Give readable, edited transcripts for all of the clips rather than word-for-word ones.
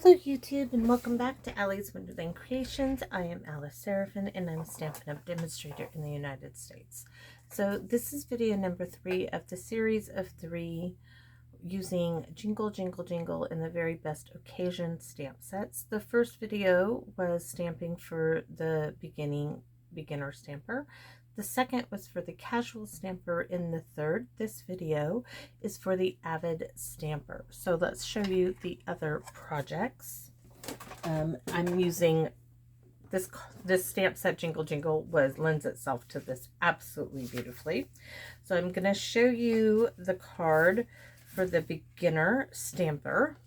Hello YouTube, and welcome back to Allie's Wonderland Creations. I am Alice Seraphin and I'm a Stampin' Up! Demonstrator in the United States. So this is video number 3 of the series of 3 using Jingle Jingle Jingle in the Very Best Occasion stamp sets. The first video was stamping for the beginner stamper. The second was for the casual stamper, and the third, this video, is for the avid stamper. So let's show you the other projects. I'm using this stamp set. Jingle Jingle lends itself to this absolutely beautifully. So I'm going to show you the card for the beginner stamper.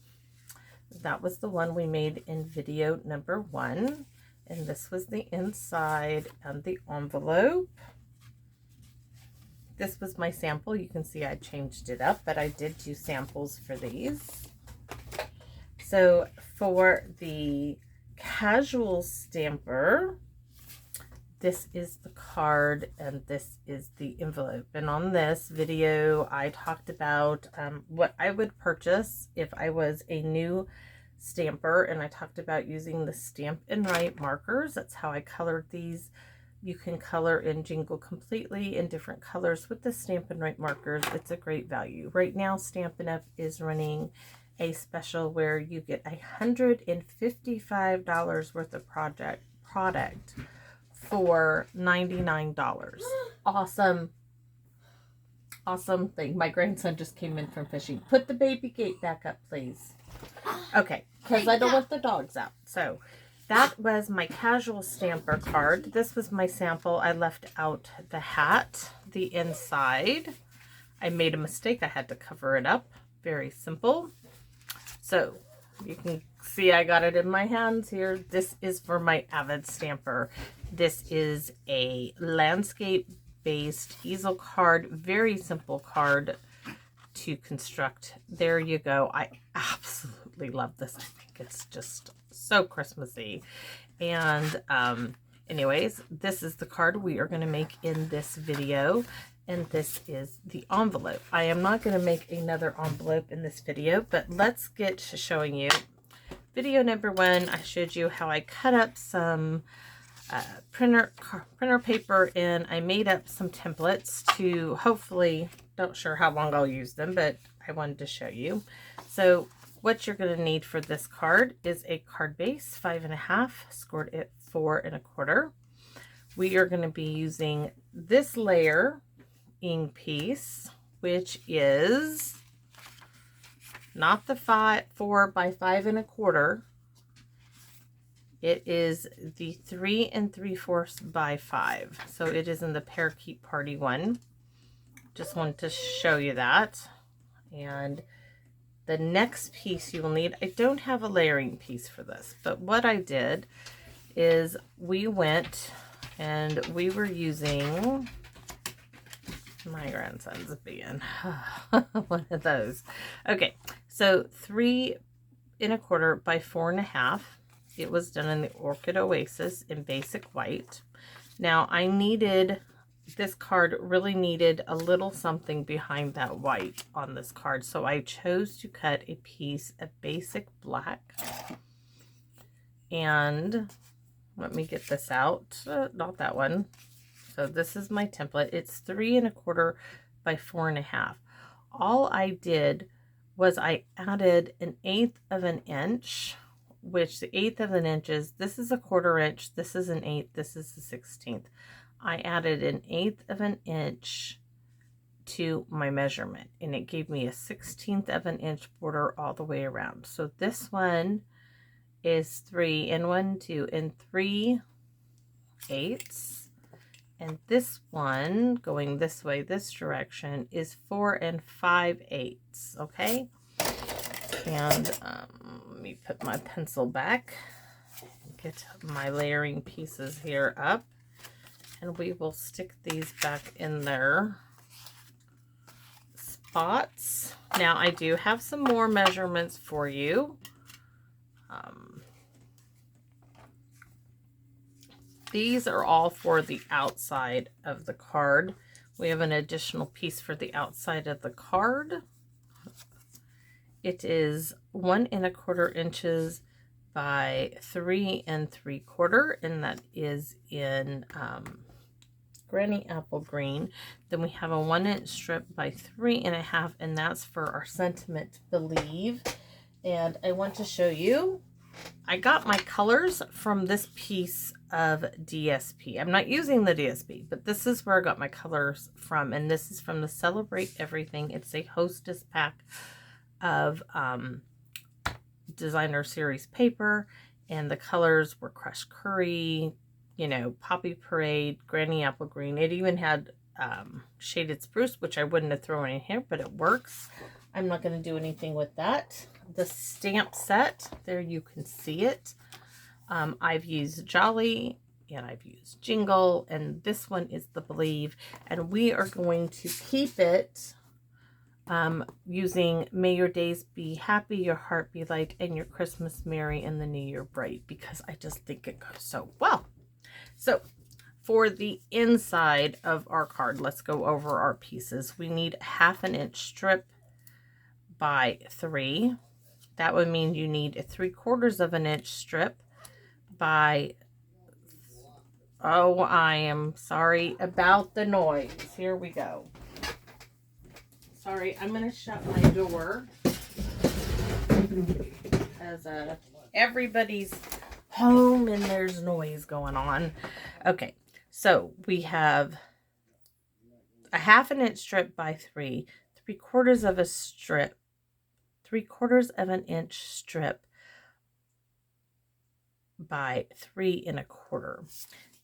That was the one we made in video number 1. And this was the inside and the envelope. This was my sample. You can see I changed it up, but I did do samples for these. So for the casual stamper, this is the card and this is the envelope. And on this video, I talked about what I would purchase if I was a new stamper, and I talked about using the Stampin' markers. That's how I colored these. You can color in Jingle completely in different colors with the Stampin' markers. It's a great value. Right now, Stampin' Up! Is running a special where you get $155 worth of product for $99. Awesome thing. My grandson just came in from fishing. Put the baby gate back up, please. Okay, because I don't want the dogs out. So that was my casual stamper card. This was my sample. I left out the hat, the inside. I made a mistake. I had to cover it up. Very simple. So you can see I got it in my hands here. This is for my avid stamper. This is a landscape-based easel card. Very simple card to construct. There you go. I absolutely love this. I think it's just so Christmassy. And anyways, this is the card we are going to make in this video, and this is the envelope. I am not going to make another envelope in this video, but let's get to showing you. Video number 1, I showed you how I cut up some printer paper, and I made up some templates to hopefully, not sure how long I'll use them, but I wanted to show you. So what you're going to need for this card is a card base, 5.5, scored at 4 1/4. We are going to be using this layer ink piece, which is not the 4 by 5 1/4. It is the 3 3/4 by 5. So it is in the Parakeet Party one. Just wanted to show you that. And the next piece you will need, I don't have a layering piece for this, but what I did is we went and we were using, my grandson's being one of those. Okay, so 3 1/4 by 4 1/2. It was done in the Orchid Oasis in basic white. Now I needed, this card really needed a little something behind that white on this card. So I chose to cut a piece of basic black. And let me get this out. Not that one. So this is my template. It's 3 1/4 by 4 1/2. All I did was I added 1/8 of an inch, which the 1/8 of an inch is, this is a 1/4 inch, this is an 1/8, this is the 1/16. I added 1/8 of an inch to my measurement, and it gave me a 1/16 of an inch border all the way around. So this one is 3 1 2 3/8, and this one going this way, this direction, is 4 5/8. Okay, and let me put my pencil back, get my layering pieces here up, and we will stick these back in their spots. Now I do have some more measurements for you. These are all for the outside of the card. We have an additional piece for the outside of the card. It is 1 1/4 inches by 3 3/4, and that is in Granny Apple Green. Then we have a 1-inch strip by 3 1/2, and that's for our sentiment Believe. And I want to show you, I got my colors from this piece of DSP. I'm not using the DSP, but this is where I got my colors from, and this is from the Celebrate Everything. It's a Hostess pack of designer series paper, and the colors were Crushed Curry, you know, Poppy Parade, Granny Apple Green. It even had Shaded Spruce, which I wouldn't have thrown in here, but it works. I'm not going to do anything with that. The stamp set, there you can see it. I've used Jolly, and I've used Jingle, and this one is the Believe, and we are going to keep it using May Your Days Be Happy, Your Heart Be Light, and Your Christmas Merry, and the New Year Bright, because I just think it goes so well. So for the inside of our card, let's go over our pieces. We need 1/2 inch strip by 3. That would mean you need a 3/4 inch strip by, oh, I am sorry about the noise. Here we go. Sorry, I'm going to shut my door as everybody's home and there's noise going on. Okay, so we have a 1/2 inch strip by 3, 3/4 strip, 3/4 inch strip by 3 1/4.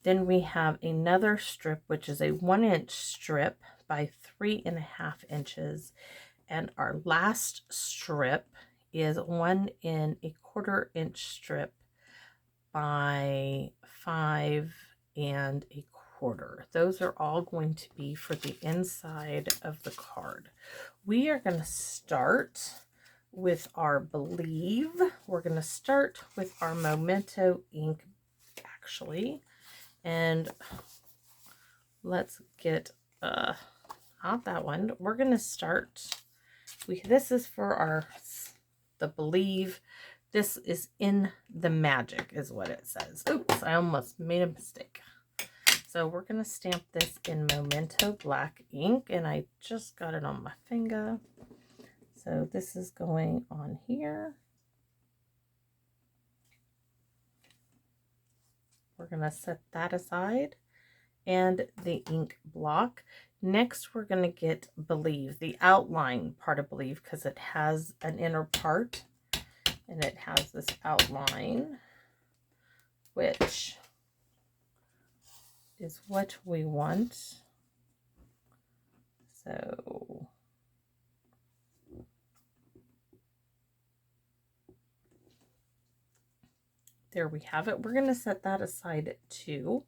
Then we have another strip, which is a 1-inch strip by 3 1/2 inches. And our last strip is 1 1/4 inch strip by 5 1/4. Those are all going to be for the inside of the card. We are going to start with our Believe. We're going to start with our Memento ink, actually. And let's get out that one. We're going to start. This is for the Believe. This is in the Magic is what it says. Oops, I almost made a mistake. So we're going to stamp this in Memento black ink, and I just got it on my finger. So this is going on here. We're going to set that aside, and the ink block. Next, we're going to get Believe, the outline part of Believe, because it has an inner part, and it has this outline, which is what we want. So there we have it. We're going to set that aside too,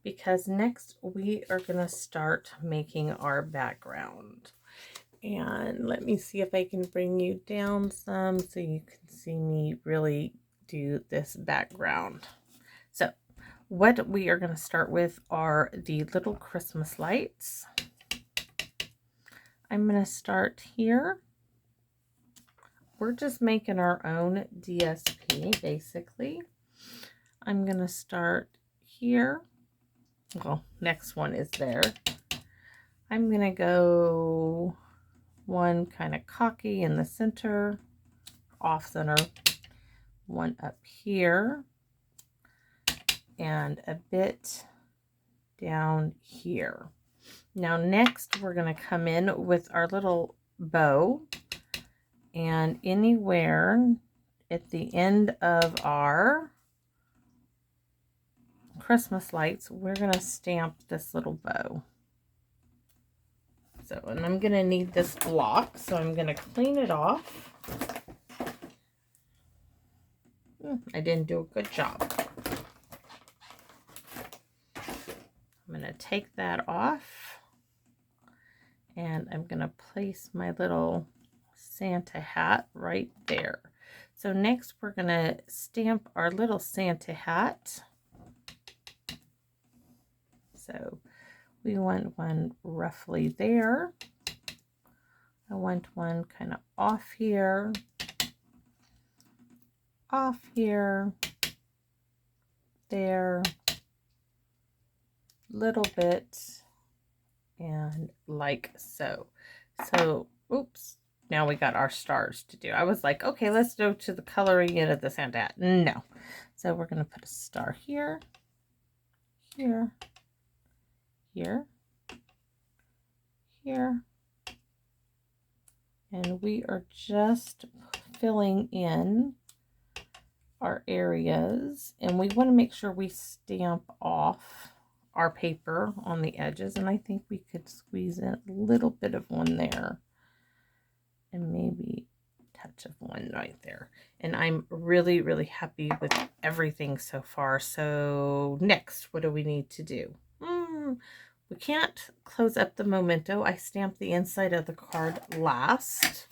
because next we are going to start making our background. And let me see if I can bring you down some so you can see me really do this background. So what we are going to start with are the little Christmas lights. I'm going to start here. We're just making our own DSP, basically. I'm going to start here. Well, next one is there. I'm going to go one kind of cocky in the center, off center, one up here, and a bit down here. Now next we're going to come in with our little bow, and anywhere at the end of our Christmas lights, we're going to stamp this little bow. So, and I'm going to need this block, so I'm going to clean it off. I didn't do a good job. I'm going to take that off, and I'm going to place my little Santa hat right there. So next we're going to stamp our little Santa hat. So we want one roughly there. I want one kind of off here, there, little bit, and like so. So, oops, now we got our stars to do. I was like, okay, let's go to the coloring in of the Santa hat. No. So we're going to put a star here, here, here, here. And we are just filling in our areas. And we want to make sure we stamp off our paper on the edges. And I think we could squeeze in a little bit of one there. And maybe a touch of one right there. And I'm really, really happy with everything so far. So next, what do we need to do? We can't close up the memento. I stamped the inside of the card last.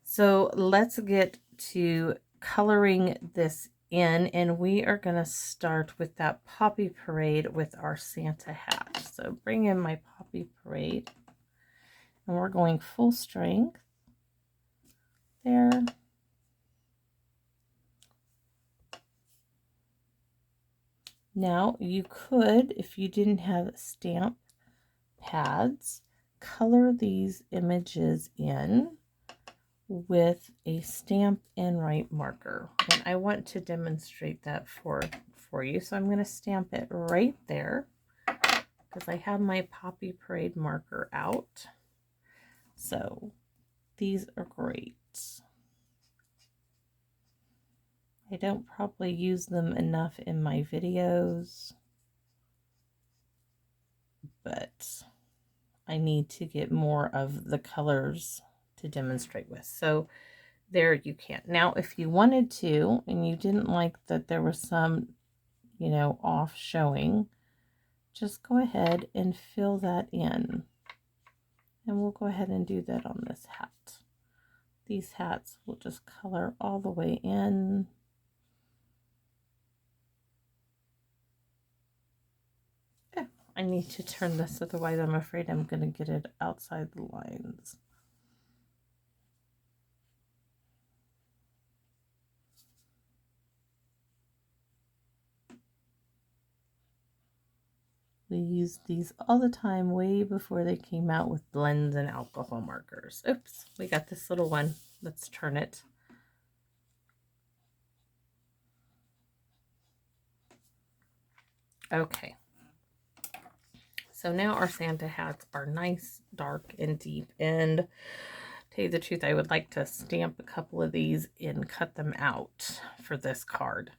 So let's get to coloring this in, and we are going to start with that Poppy Parade with our Santa hat. So bring in my Poppy Parade, and we're going full strength there. Now you could, if you didn't have stamp pads, color these images in with a Stamp and Write marker. And I want to demonstrate that for you. So I'm going to stamp it right there because I have my Poppy Parade marker out. So these are great. I don't probably use them enough in my videos, but I need to get more of the colors to demonstrate with. So there you can. Now, if you wanted to, and you didn't like that there was some, you know, off showing, just go ahead and fill that in. And we'll go ahead and do that on this hat. These hats will just color all the way in. I need to turn this, otherwise I'm afraid I'm going to get it outside the lines. We used these all the time, way before they came out with blends and alcohol markers. Oops, we got this little one. Let's turn it. Okay. So now our Santa hats are nice, dark, and deep. And to tell you the truth, I would like to stamp a couple of these and cut them out for this card.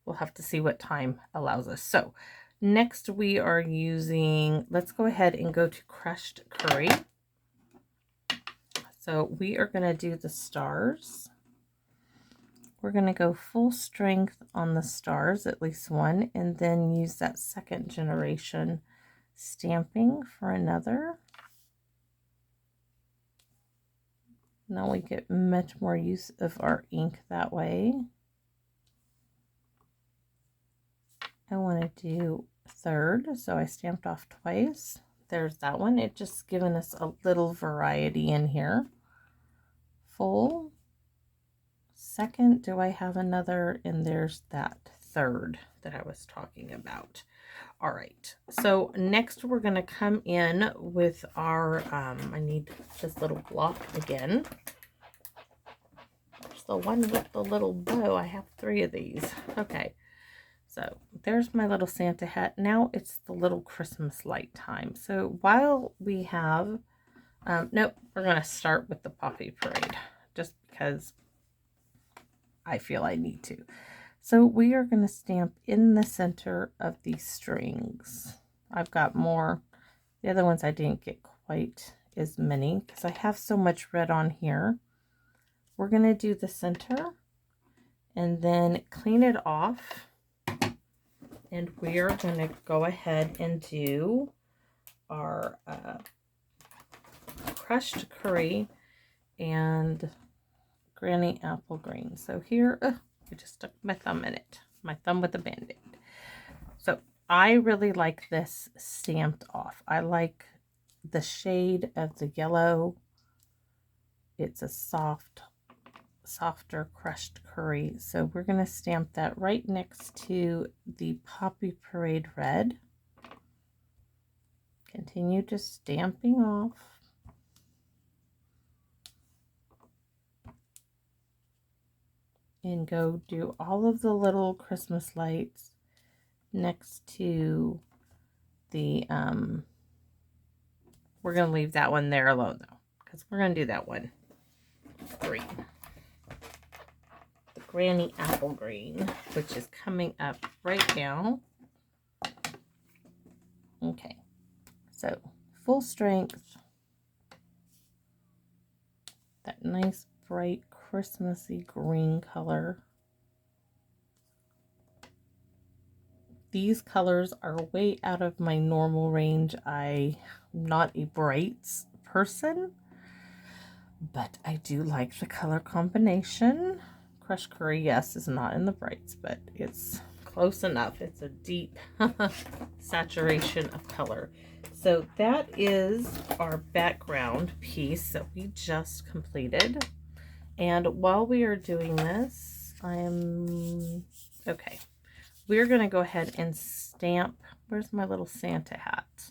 We'll have to see what time allows us. So next we are using, let's go ahead and go to crushed curry. So we are going to do the stars. We're going to go full strength on the stars, at least one, and then use that second generation stamping for another. Now we get much more use of our ink that way. I want to do third, so I stamped off twice. There's that one. It just given us a little variety in here. Full. Second, do I have another? And there's that third that I was talking about. All right, so next we're going to come in with our, I need this little block again. There's the one with the little bow. I have 3 of these. Okay, so there's my little Santa hat. Now it's the little Christmas light time. So while we have, nope, we're going to start with the Poppy Parade just because I feel I need to. So we are going to stamp in the center of these strings. I've got more. The other ones I didn't get quite as many because I have so much red on here. We're going to do the center and then clean it off. And we are going to go ahead and do our crushed curry and Granny Apple Green. So here, I just stuck my thumb in it. My thumb with a band-aid. So I really like this stamped off. I like the shade of the yellow it's a softer crushed curry. So we're going to stamp that right next to the Poppy Parade Red. Continue just stamping off. And go do all of the little Christmas lights next to the, we're going to leave that one there alone though, because we're going to do that one green. The Granny Apple Green, which is coming up right now. Okay, so full strength, that nice bright Christmassy green color. These colors are way out of my normal range. I'm not a brights person, but I do like the color combination. Crushed curry, yes, is not in the brights, but it's close enough. It's a deep saturation of color. So that is our background piece that we just completed. And while we are doing this, okay. We're going to go ahead and stamp, where's my little Santa hat?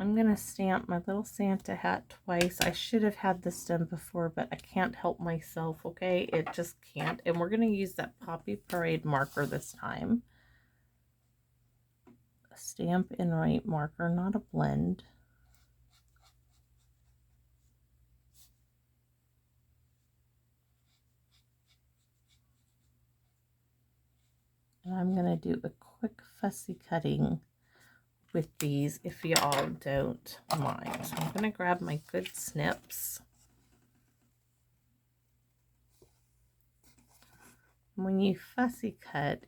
I'm going to stamp my little Santa hat twice. I should have had this done before, but I can't help myself, okay? It just can't. And we're going to use that Poppy Parade marker this time. A Stamp and Write marker, not a blend. And I'm going to do a quick fussy cutting with these if y'all don't mind. So I'm going to grab my good snips. When you fussy cut,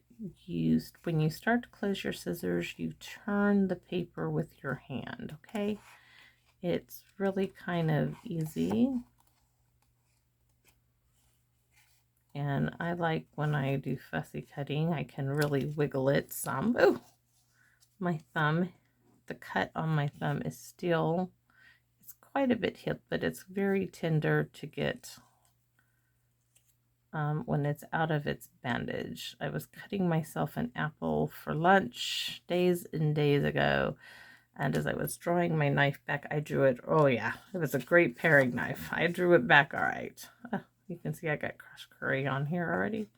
when you start to close your scissors, you turn the paper with your hand, okay? It's really kind of easy. And I like when I do fussy cutting, I can really wiggle it some. Oh, my thumb, the cut on my thumb is still, it's quite a bit hip, but it's very tender to get when it's out of its bandage. I was cutting myself an apple for lunch days and days ago, and as I was drawing my knife back, I drew it. Oh yeah, it was a great paring knife. I drew it back all right. You can see I got crushed curry on here already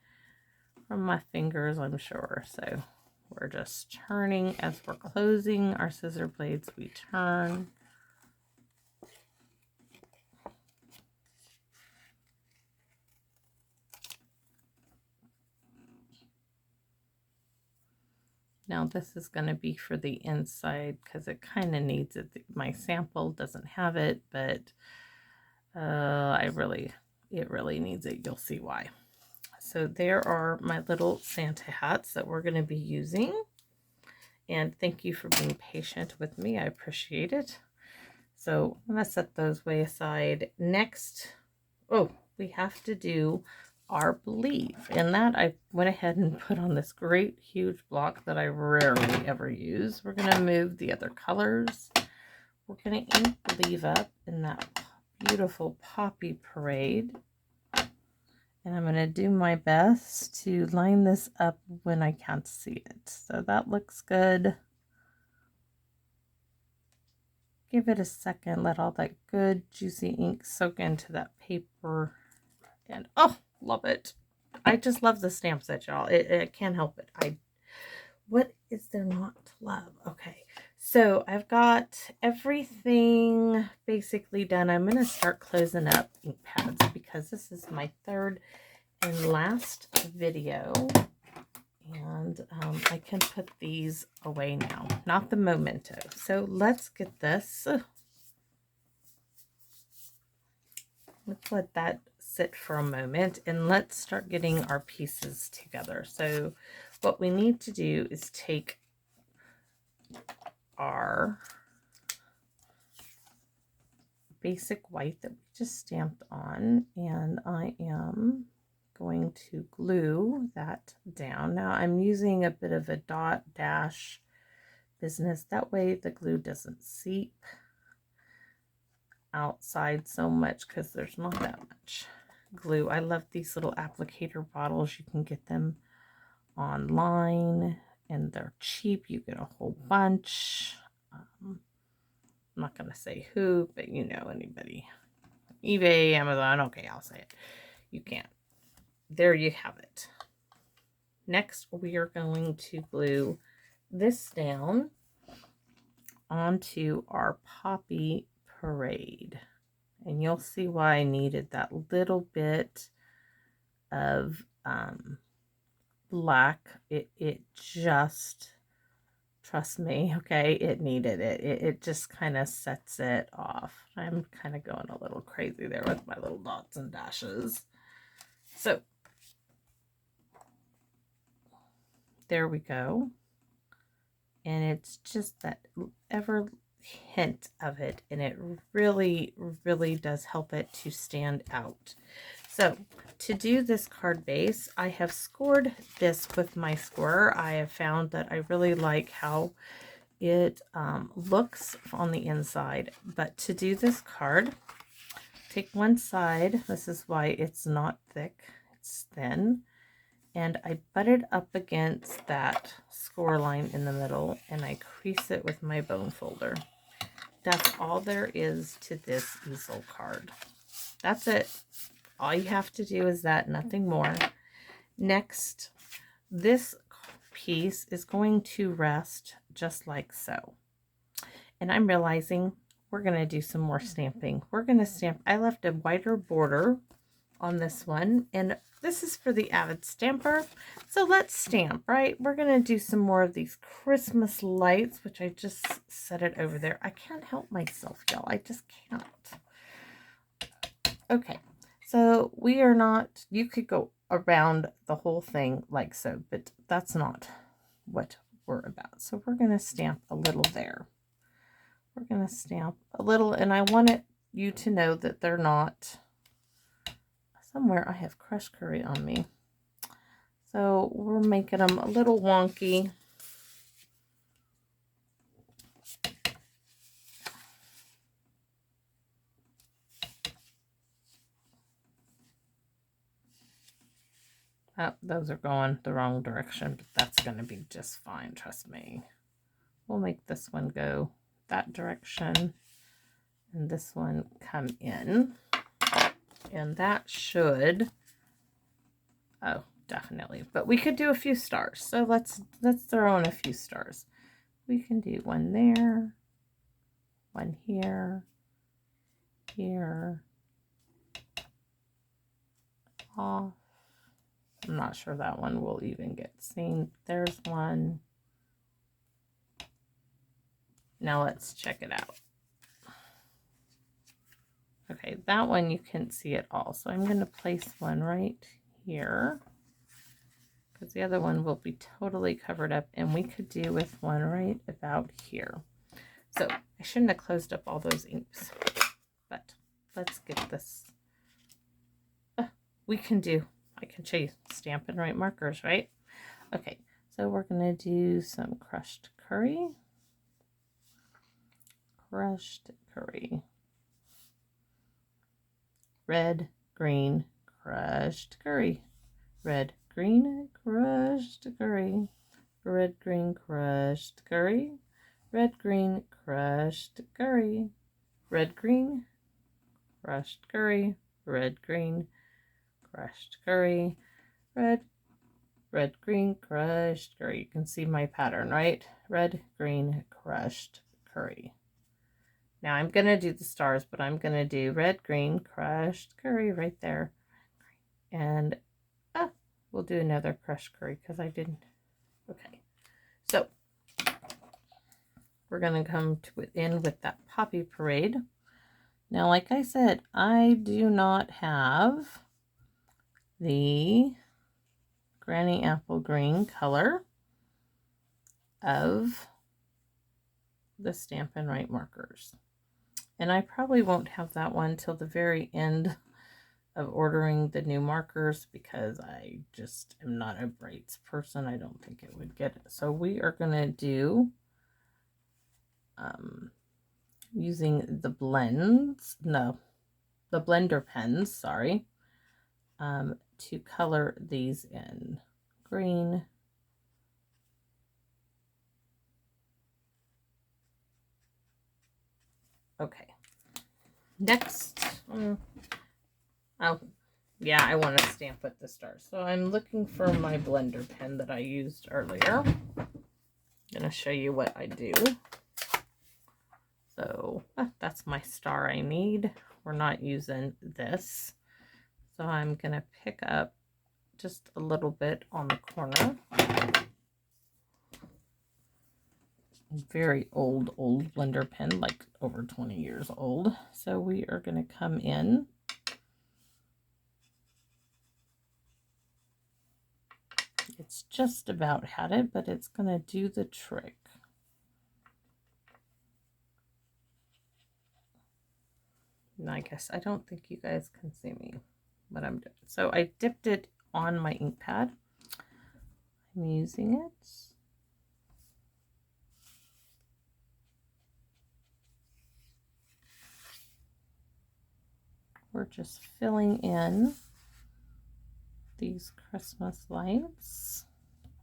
from my fingers, I'm sure. So we're just turning as we're closing our scissor blades. We turn. Now this is going to be for the inside because it kind of needs it. My sample doesn't have it, but it really needs it. You'll see why. So there are my little Santa hats that we're going to be using. And thank you for being patient with me. I appreciate it. So I'm going to set those way aside. Next, oh, we have to do our believe. And that I went ahead and put on this great huge block that I rarely ever use. We're going to move the other colors. We're going to ink believe up in that beautiful Poppy Parade. And I'm going to do my best to line this up when I can't see it. So that looks good. Give it a second. Let all that good juicy ink soak into that paper. And oh, love it. I just love the stamp set, y'all. I can't help it. What is there not to love? Okay. So I've got everything basically done. I'm going to start closing up ink pads because this is my third and last video. And I can put these away now, not the memento. So let's get this. Let's let that sit for a moment and let's start getting our pieces together. So what we need to do is take our basic white that we just stamped on, and I am going to glue that down. Now I'm using a bit of a dot dash business, that way the glue doesn't seep. outside so much because there's not that much glue. I love these little applicator bottles. You can get them online and they're cheap. You get a whole bunch. I'm not going to say who, but you know, anybody. eBay, Amazon. Okay, I'll say it. You can't. There you have it. Next, we are going to glue this down onto our Poppy Parade. And you'll see why I needed that little bit of black. It just, trust me, okay, it needed it. It just kind of sets it off. I'm kind of going a little crazy there with my little dots and dashes. So there we go. And it's just that ever hint of it, and it really, really does help it to stand out. So to do this card base, I have scored this with my scorer. I have found that I really like how it looks on the inside. But to do this card, take one side. This is why it's not thick, it's thin. And I butt it up against that score line in the middle, and I crease it with my bone folder. That's all there is to this easel card. That's it. All you have to do is that, nothing more. Next, this piece is going to rest just like so. And I'm realizing we're going to do some more stamping. We're going to stamp. I left a wider border on this one, and this is for the Avid Stamper. So let's stamp, right? We're going to do some more of these Christmas lights, which I just set it over there. I can't help myself, y'all. I just can't. Okay, so we are not, you could go around the whole thing like so, but that's not what we're about. So we're going to stamp a little there. We're going to stamp a little, and I want you to know that they're not, somewhere I have crushed curry on me. So we're making them a little wonky. Oh, those are going the wrong direction, but that's going to be just fine, trust me. We'll make this one go that direction and this one come in. And that should, oh, definitely. But we could do a few stars. So let's throw in a few stars. We can do one there, one here, here, off. I'm not sure that one will even get seen. There's one. Now let's check it out. Okay, that one you can't see at all. So I'm going to place one right here, because the other one will be totally covered up, and we could do with one right about here. So I shouldn't have closed up all those inks, but let's get this. We can do, I can show you Stampin' Right markers, right? Okay, so we're going to do some crushed curry. Crushed curry. Red, green, crushed curry. Red, green, crushed curry. Red, green, crushed curry. Red, green, crushed curry. Red, green, crushed curry. Red, green, crushed curry. Red, green, crushed curry. You can see my pattern, right? Red, green, crushed curry. Now I'm going to do the stars, but I'm going to do red, green, crushed curry right there. And we'll do another crushed curry because I didn't. Okay. So we're going to come to it in with that Poppy Parade. Now, like I said, I do not have the Granny Apple Green color of the Stampin' Right markers. And I probably won't have that one till the very end of ordering the new markers, because I just am not a brights person. I don't think it would get it. So we are going to do using the blender pens, sorry, to color these in green. Okay, next, oh yeah, I want to stamp with the stars. So I'm looking for my blender pen that I used earlier. I'm gonna show you what I do. So that's my star I need. We're not using this. So I'm gonna pick up just a little bit on the corner. Very old blender pen, like over 20 years old. So we are gonna come in. It's just about had it, but it's gonna do the trick. And I guess I don't think you guys can see me what I'm doing. So I dipped it on my ink pad. I'm using it. We're just filling in these Christmas lights.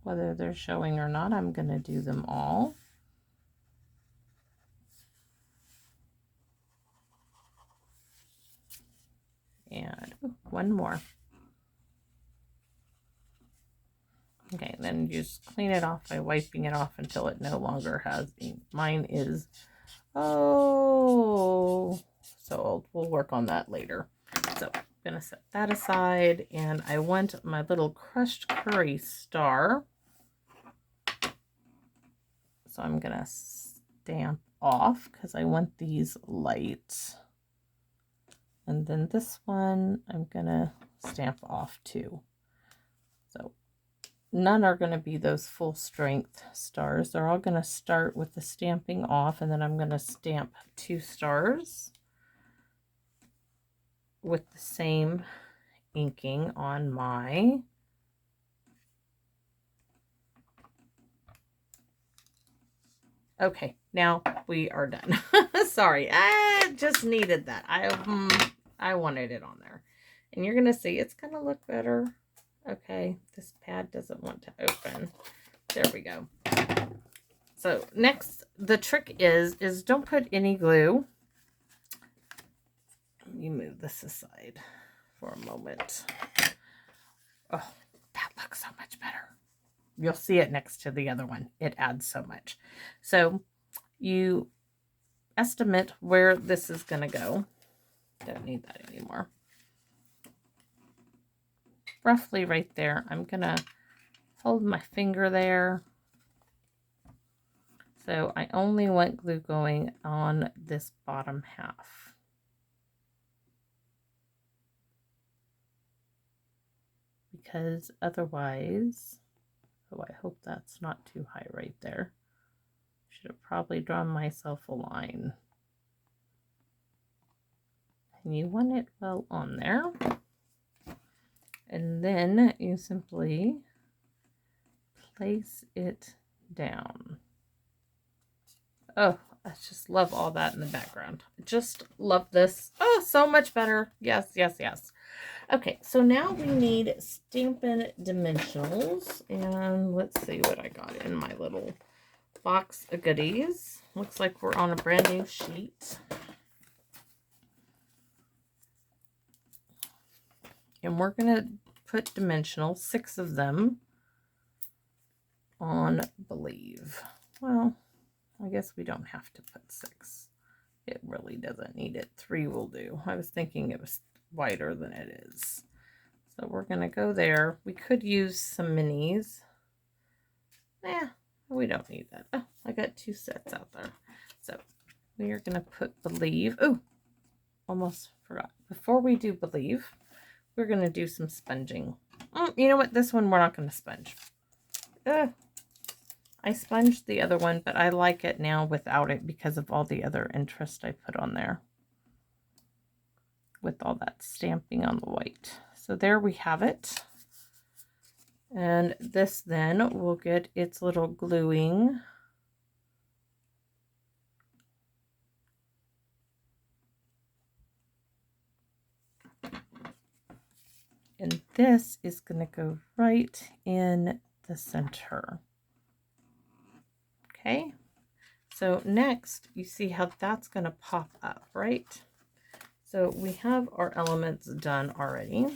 Whether they're showing or not, I'm going to do them all. And one more. Okay, then you just clean it off by wiping it off until it no longer has ink. Mine is, oh, so old. We'll work on that later. So I'm going to set that aside, and I want my little crushed curry star. So I'm going to stamp off because I want these light. And then this one I'm going to stamp off too. So none are going to be those full strength stars. They're all going to start with the stamping off, and then I'm going to stamp 2 stars with the same inking on my okay, now we are done. Sorry, I just needed that. I wanted it on there. And you're going to see it's going to look better. Okay, this pad doesn't want to open. There we go. So next, the trick is don't put any glue. Let me move this aside for a moment. Oh, that looks so much better. You'll see it next to the other one. It adds so much. So you estimate where this is going to go. Don't need that anymore. Roughly right there. I'm going to hold my finger there. So I only want glue going on this bottom half. Because otherwise, oh, I hope that's not too high right there. Should have probably drawn myself a line. And you want it well on there. And then you simply place it down. Oh, I just love all that in the background. Just love this. Oh, so much better. Yes, yes, yes. Okay, so now we need Stampin Dimensionals. And let's see what I got in my little box of goodies. Looks like we're on a brand new sheet. And we're going to put dimensionals, 6 of them, on Believe. Well, I guess we don't have to put 6. It really doesn't need it. 3 will do. I was thinking it was wider than it is. So we're going to go there. We could use some minis. We don't need that. Oh, I got 2 sets out there. So we are going to put Believe. Oh, almost forgot. Before we do Believe, we're going to do some sponging. You know what? This one we're not going to sponge. I sponged the other one, but I like it now without it because of all the other interest I put on there. With all that stamping on the white. So there we have it. And this then will get its little gluing this is going to go right in the center. Okay, so next you see how that's going to pop up, right? So we have our elements done already.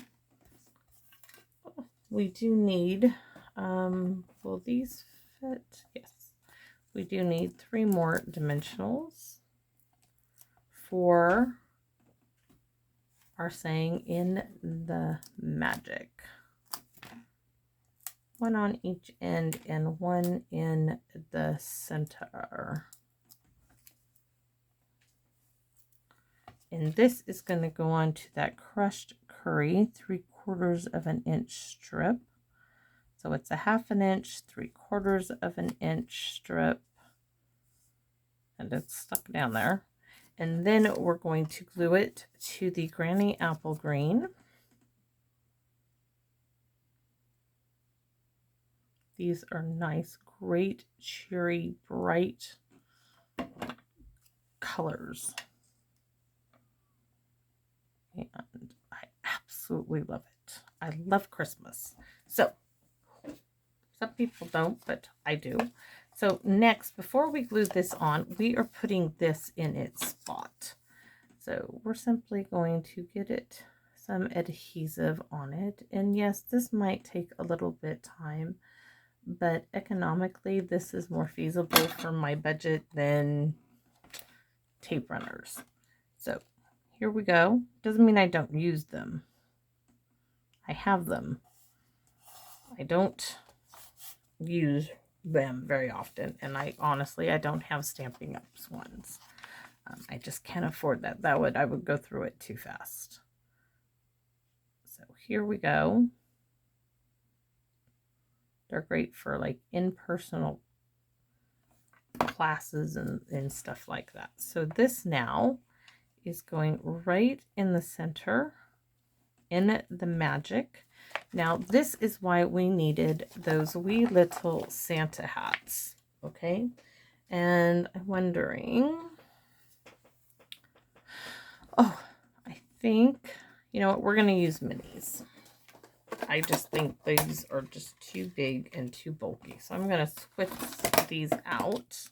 We do need, will these fit? Yes. We do need 3 more dimensionals for our saying in the magic. 1 on each end and 1 in the center. And this is going to go on to that crushed curry 3/4 of an inch strip. So it's a 1/2 inch, 3/4 of an inch strip. And it's stuck down there. And then we're going to glue it to the Granny Apple Green. These are nice, great, cheery, bright colors. And I absolutely love it. I love Christmas. So, some people don't, but I do. So next, before we glue this on, we are putting this in its spot. So we're simply going to get it some adhesive on it. And yes, this might take a little bit time, but economically this is more feasible for my budget than tape runners. So here we go. Doesn't mean I don't use them. I have them. I don't use them very often, and I don't have Stampin' Ups ones. I just can't afford that. I would go through it too fast. So here we go. They're great for like in-person classes and stuff like that. So this now is going right in the center in the magic. Now this is why we needed those wee little Santa hats, okay? And I'm wondering, oh, I think, you know what, we're going to use minis. I just think these are just too big and too bulky. So I'm going to switch these out.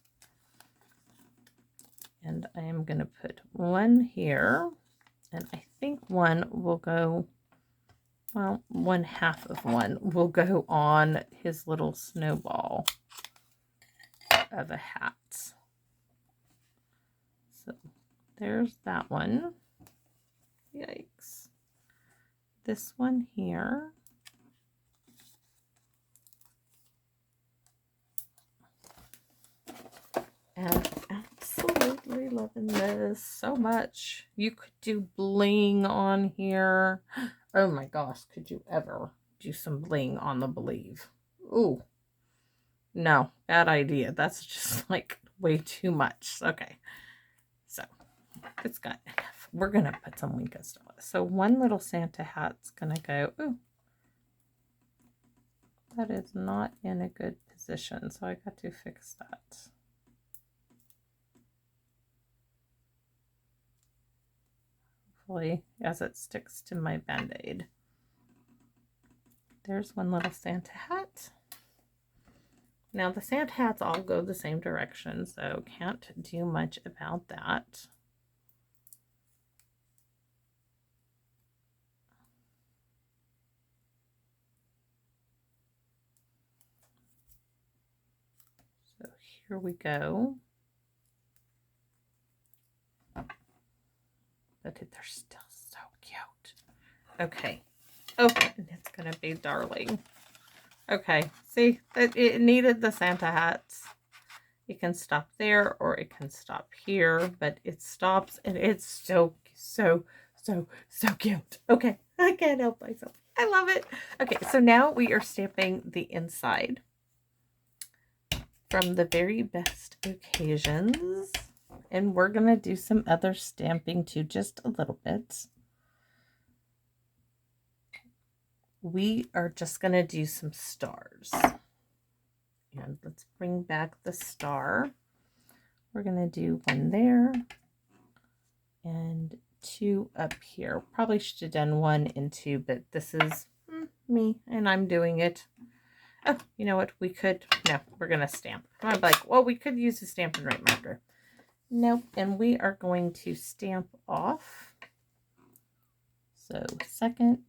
And I am going to put one here. And I think one will go, well, 1/2 of one will go on his little snowball of a hat. So there's that one. Yikes. This one here. And absolutely loving this so much. You could do bling on here. Oh my gosh, could you ever do some bling on the Believe? Ooh. No, bad idea. That's just like way too much. Okay. So it's got, we're going to put some Winkas on it. So one little Santa hat's going to go, ooh. That is not in a good position. So I got to fix that. Hopefully, as it sticks to my Band-Aid. There's one little Santa hat. Now the Santa hats all go the same direction, so can't do much about that. So here we go. But they're still so cute. Okay. Oh, and it's going to be darling. Okay. See, it needed the Santa hats. It can stop there or it can stop here, but it stops and it's so cute. Okay. I can't help myself. I love it. Okay. So now we are stamping the inside from the Very Best Occasions. And we're going to do some other stamping too, just a little bit. We are just going to do some stars. And let's bring back the star. We're going to do one there and 2 up here. Probably should have done 1 and 2, but this is me, and I'm doing it. Oh, you know what? We could, no, we're going to stamp. I'm like, well, we could use a Stampin' Right marker. Nope. And we are going to stamp off. So second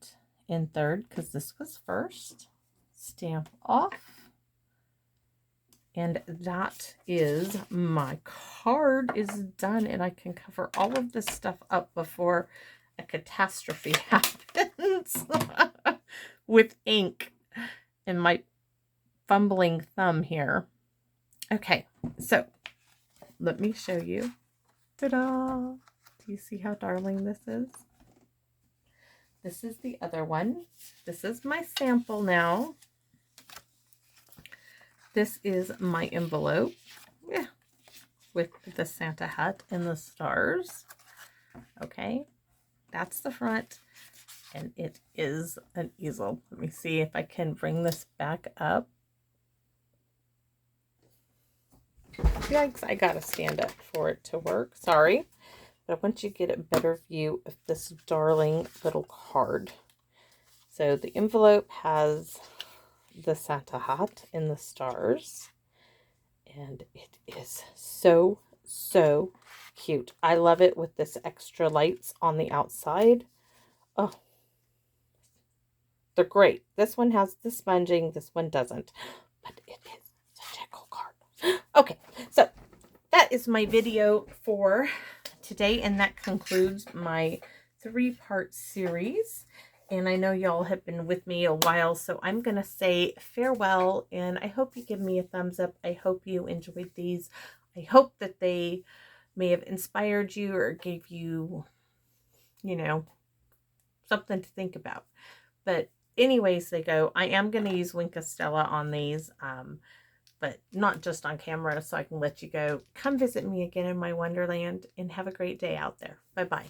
and third, because this was first. Stamp off. And that is my card is done, and I can cover all of this stuff up before a catastrophe happens with ink and my fumbling thumb here. Okay, so let me show you. Ta-da! Do you see how darling this is? This is the other one. This is my sample now. This is my envelope, yeah, with the Santa hat and the stars. Okay, that's the front, and it is an easel. Let me see if I can bring this back up. Yikes, I gotta stand up for it to work. Sorry, but I want you to get a better view of this darling little card. So the envelope has the Santa hat and the stars, and it is so cute. I love it with this extra lights on the outside. Oh, they're great. This one has the sponging, this one doesn't, but it is such a cool card. Okay, so that is my video for today, and that concludes my 3-part series. And I know y'all have been with me a while, so I'm going to say farewell, and I hope you give me a thumbs up. I hope you enjoyed these. I hope that they may have inspired you or gave you, you know, something to think about. But anyways they go, I am going to use Wink of Stella on these, but not just on camera, so I can let you go. Come visit me again in my wonderland, and have a great day out there. Bye-bye.